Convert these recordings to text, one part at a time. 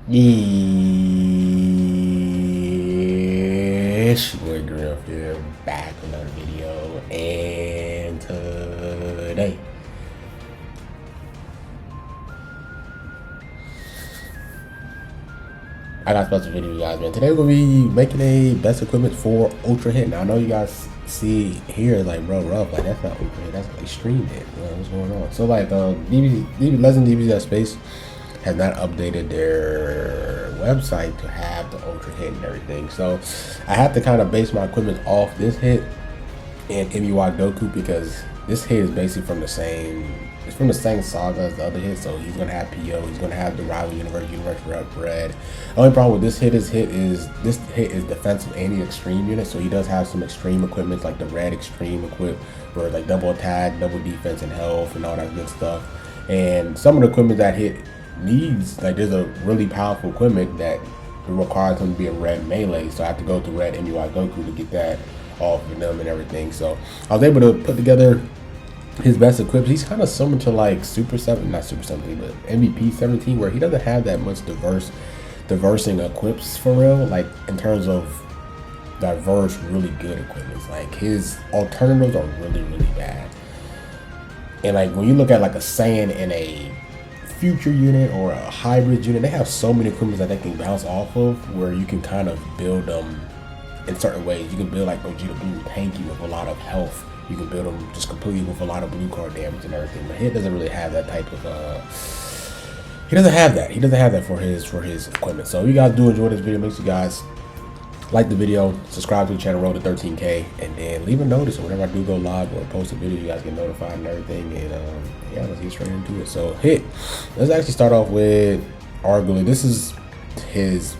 Yes, boy Griff here, back with another video, and today I got a special video for you guys, man. Today we're gonna be making a best equipment for Ultra Hit. Now I know you guys see here, like, bro, rough, like that's not Ultra Hit, that's Extreme Hit. What's going on? So like, LegendsNEWZ Space has not updated their website to have the Ultra Hit and everything. So I have to kind of base my equipment off this hit and MUI Goku, because this hit is basically from the same. It's from the same saga as the other hit, so he's gonna have PO. He's gonna have the rival universe rep red. The only problem with this hit is defensive and the extreme unit, so he does have some extreme equipment like the red extreme equip, where like double attack, double defense, and health, and all that good stuff. And some of the equipment that hit needs, like, there's a really powerful equipment that requires him to be a red melee, so I have to go to red MUI Goku to get that off of them and everything. So I was able to put together his best equips. He's kind of similar to like Super 7, not Super 17, but MVP 17, where he doesn't have that much diversing equips for real, like in terms of diverse, really good equipment. Like his alternatives are really, really bad. And like when you look at like a Saiyan in a future unit or a hybrid unit, they have so many equipment that they can bounce off of, where you can kind of build them in certain ways. You can build like Vegeta Blue tanky with a lot of health. You can build them just completely with a lot of blue card damage and everything. But Hit doesn't really have that type of he doesn't have that. He doesn't have that for his equipment. So if you guys do enjoy this video, make sure you guys like the video, subscribe to the channel, road to 13K, and then leave a notice. So whenever I do go live or post a video, you guys get notified and everything. And yeah, let's get straight into it. So Hit, let's actually start off with arguably this is his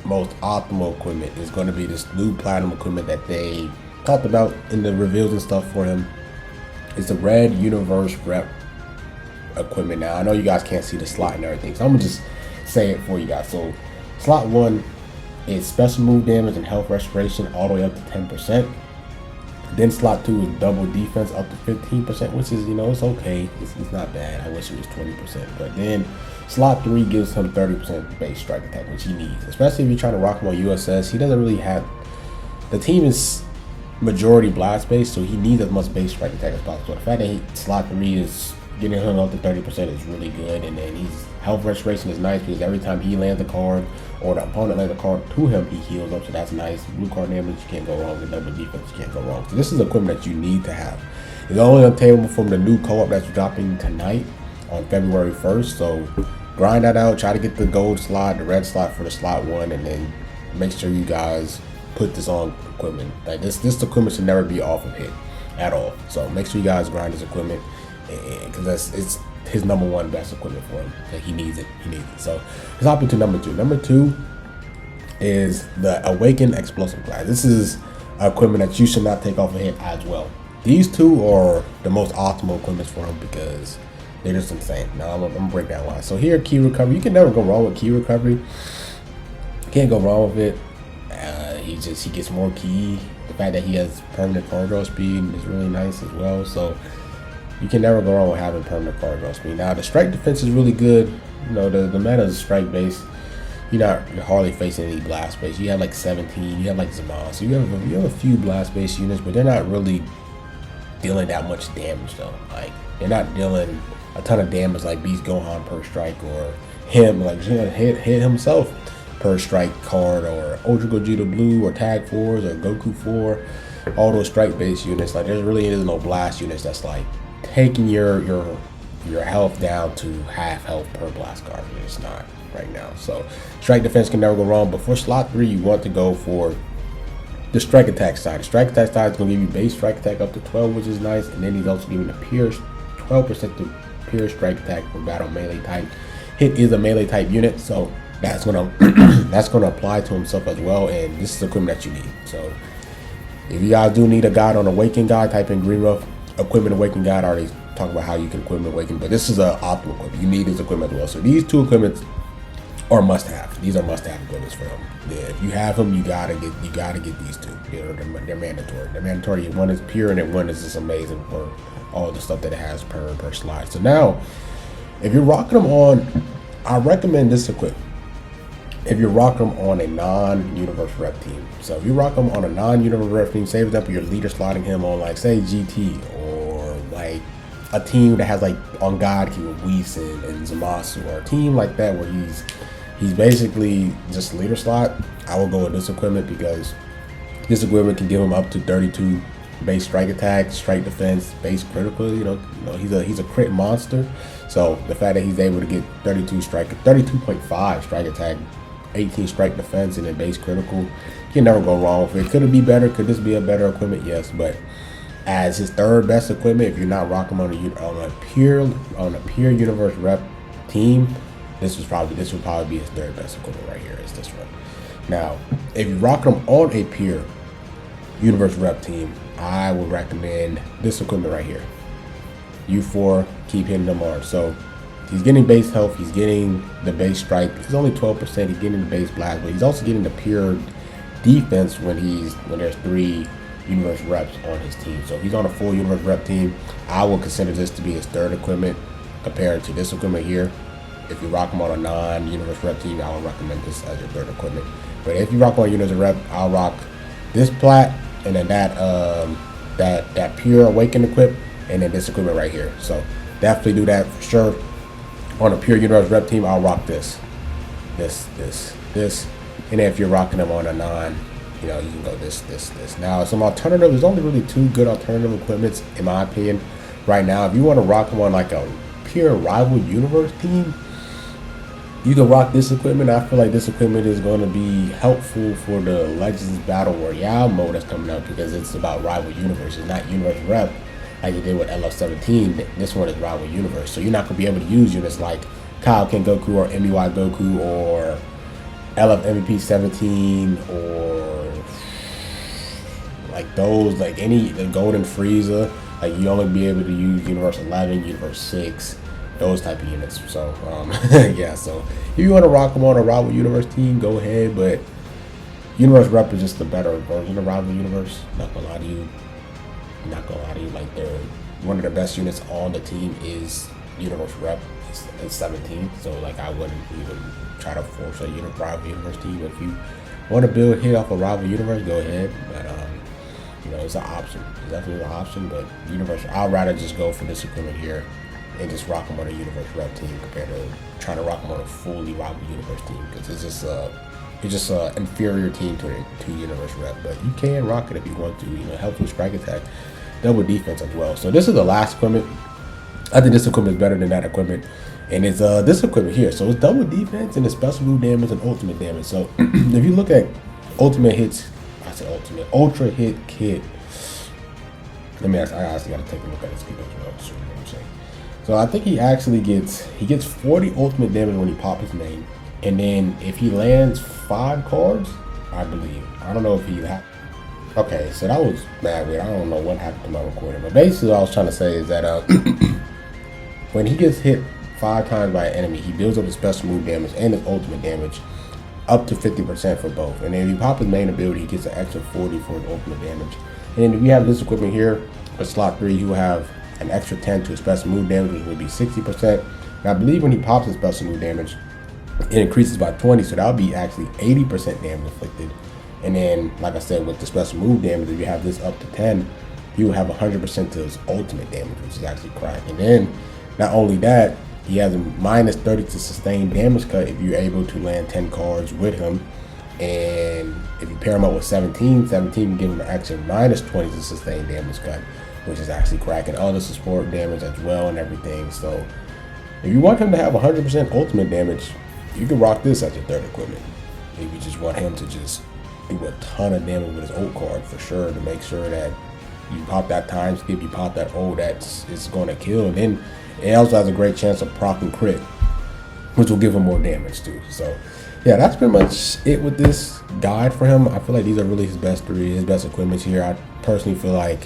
most optimal equipment. Is going to be this new platinum equipment that they talked about in the reveals and stuff for him. It's the red universe rep equipment. Now I know you guys can't see the slot and everything, so I'm gonna just say it for you guys. So slot 1 is special move damage and health restoration all the way up to 10%. Then slot 2 is double defense up to 15%, which is, you know, it's okay. It's not bad. I wish it was 20%. But then slot 3 gives him 30% base strike attack, which he needs, especially if you're trying to rock him on USS. He doesn't really have, the team is majority blast base, so he needs as much base strike attack as possible. The fact that slot 3 is getting him up to 30% is really good. And then health restoration is nice, because every time he lands a card or the opponent lands a card to him, he heals up, so that's nice. Blue card damage, you can't go wrong. With double defense, you can't go wrong. So this is equipment that you need to have. It's only obtainable from the new co-op that's dropping tonight on February 1st. So grind that out, try to get the gold slot, the red slot for the slot 1, and then make sure you guys put this on equipment. Like this equipment should never be off of Hit at all. So make sure you guys grind this equipment, because it's his #1 best equipment for him. Like he needs it. So let's hop into number 2. Number 2 is the Awakened Explosive Glass. This is equipment that you should not take off of Hit as well. These two are the most optimal equipment for him, because they're just insane. Now I'm gonna break down why. So here, key recovery. You can never go wrong with key recovery. Can't go wrong with it. He gets more key. The fact that he has permanent card draw speed is really nice as well. So you can never go wrong with having permanent card draw speed. Now the strike defense is really good. You know, the meta is strike base. You're hardly facing any blast base. You have like 17. You have like Zaman. So you have a few blast base units, but they're not really dealing that much damage though. Like they're not dealing a ton of damage like Beast Gohan per strike, or him like hit himself per strike card, or Ultra Gogeta Blue, or Tag 4s, or Goku 4, all those strike based units. Like there really is no blast units that's like taking your health down to half health per blast card. It's not right now. So strike defense can never go wrong. But for slot 3, you want to go for the strike attack side. The strike attack side is going to give you base strike attack up to 12, which is nice, and then he's also giving the pure 12% to pure strike attack for battle melee type. Hit is a melee type unit, so that's gonna apply to himself as well. And this is equipment that you need. So if you guys do need a guide on Awaken guide, type in Green Rough equipment Awaken guide. I already talked about how you can equipment Awaken, but this is an optimal equipment. You need this equipment as well. So these two equipments are must-have. These are must-have equipments for him. Yeah, if you have them, you gotta get these two. You know, they're mandatory. They're mandatory. One is pure, and then one is just amazing for all the stuff that it has per slide. So now, if you're rocking them on, I recommend this equipment. if you rock them on a non-universe rep team. So if you rock them on a non-universe rep team, say for example you're leader slotting him on like say GT or like a team that has like on God Key with Weeson and Zamasu, or a team like that where he's basically just leader slot, I will go with this equipment because this equipment can give him up to 32 base strike attack, strike defense, base critical. You know he's a crit monster. So the fact that he's able to get 32.5 strike attack, 18 strike defense, and then base critical, you can never go wrong with it. Could it be better? Could this be a better equipment? Yes, but as his third best equipment, if you're not rocking him on a pure universe rep team, this would probably be his third best equipment right here. Is this one? Now, if you rock him on a pure universe rep team, I would recommend this equipment right here. U4, keep hitting them hard. So he's getting base health, he's getting the base strike. He's only 12%. He's getting the base blast, but he's also getting the pure defense when there's 3 universe reps on his team. So if he's on a full universe rep team, I will consider this to be his third equipment compared to this equipment here. If you rock him on a non-universe rep team, I would recommend this as your third equipment. But if you rock on universe rep, I'll rock this plat and then that pure awaken equip, and then this equipment right here. So definitely do that for sure. On a pure universe rep team, I'll rock this, and then if you're rocking them on a non, you can go this. Now some alternative. There's only really 2 good alternative equipments in my opinion right now. If you want to rock them on like a pure rival universe team, you can rock this equipment. I feel like this equipment is going to be helpful for the Legends Battle Royale mode that's coming out because it's about rival universe. It's not universe rep like you did with LF17. This one is rival universe, so you're not going to be able to use units like Kaioken Goku or MEY Goku or LF MVP 17 or like those, like the Golden Frieza. Like you only be able to use Universe 11, Universe 6, those type of units. So yeah, so if you want to rock them on a rival universe team, go ahead. But universe rep is just the better version of rival universe. Not gonna lie to you. Like one of the best units on the team is universe rep. It's 17. So like I wouldn't even try to force a rival universe team. If you want to build hit off a rival universe, go ahead. But it's an option. It's definitely an option. But universe, I'd rather just go for this equipment here and just rock them on a universe rep team compared to trying to rock them on a fully rival universe team, because it's just a inferior team to universe rep. But you can rock it if you want to. Help with strike attack, double defense as well. So this is the last equipment. I think this equipment is better than that equipment, and it's this equipment here. So it's double defense and it's special move damage and ultimate damage. So if you look at ultimate hits, ultra hit kit. I actually got to take a look at this kit as well. So, what I'm saying. So I think he actually gets 40 ultimate damage when he pops his name, and then if he lands 5 cards, I believe. I don't know if he. Okay, so that was mad weird. I don't know what happened to my recording, but basically what I was trying to say is that when he gets hit 5 times by an enemy, he builds up his special move damage and his ultimate damage up to 50% for both. And then if you pop his main ability, he gets an extra 40 for his ultimate damage. And then if you have this equipment here for slot 3, you will have an extra 10 to his special move damage, which would be 60%. And I believe when he pops his special move damage, it increases by 20, so that would be actually 80% damage inflicted. And then, like I said, with the special move damage, if you have this up to 10, he will have 100% to his ultimate damage, which is actually crack. And then, not only that, he has a minus 30 to sustain damage cut if you're able to land 10 cards with him. And if you pair him up with 17 can give him an extra minus 20 to sustain damage cut, which is actually cracking all the support damage as well and everything. So if you want him to have 100% ultimate damage, you can rock this as your third equipment. If you just want him to just do a ton of damage with his ult card for sure, to make sure that you pop that time skip, you pop that ult, it's going to kill. And then it also has a great chance of proc and crit, which will give him more damage too. So yeah, that's pretty much it with this guide for him. I feel like these are really his best equipments here. I personally feel like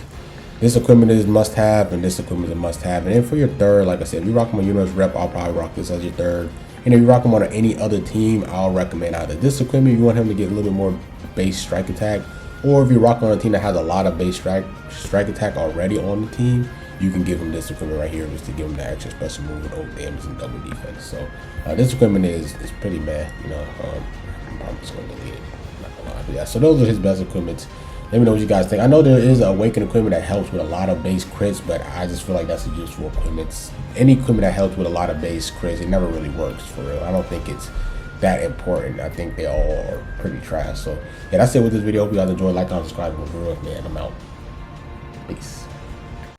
this equipment is must have and this equipment is a must have. And then for your third, like I said, if you rock him on universe rep, I'll probably rock this as your third. And if you rock him on any other team, I'll recommend either this equipment if you want him to get a little bit more base strike attack, or if you rock on a team that has a lot of base strike attack already on the team, you can give him this equipment right here just to give him the extra special move with ult damage and double defense. So this equipment is pretty meh, you know. I'm probably just gonna delete it. Not gonna lie. But yeah, so those are his best equipments. Let me know what you guys think. I know there is a Awaken equipment that helps with a lot of base crits, but I just feel like that's a useful equipment. Any equipment that helps with a lot of base crits, it never really works for real. I don't think it's that important. I think they all are pretty trash. So yeah, that's it with this video. Hope you guys enjoyed. Like, comment, subscribe, and man, I'm out. Peace.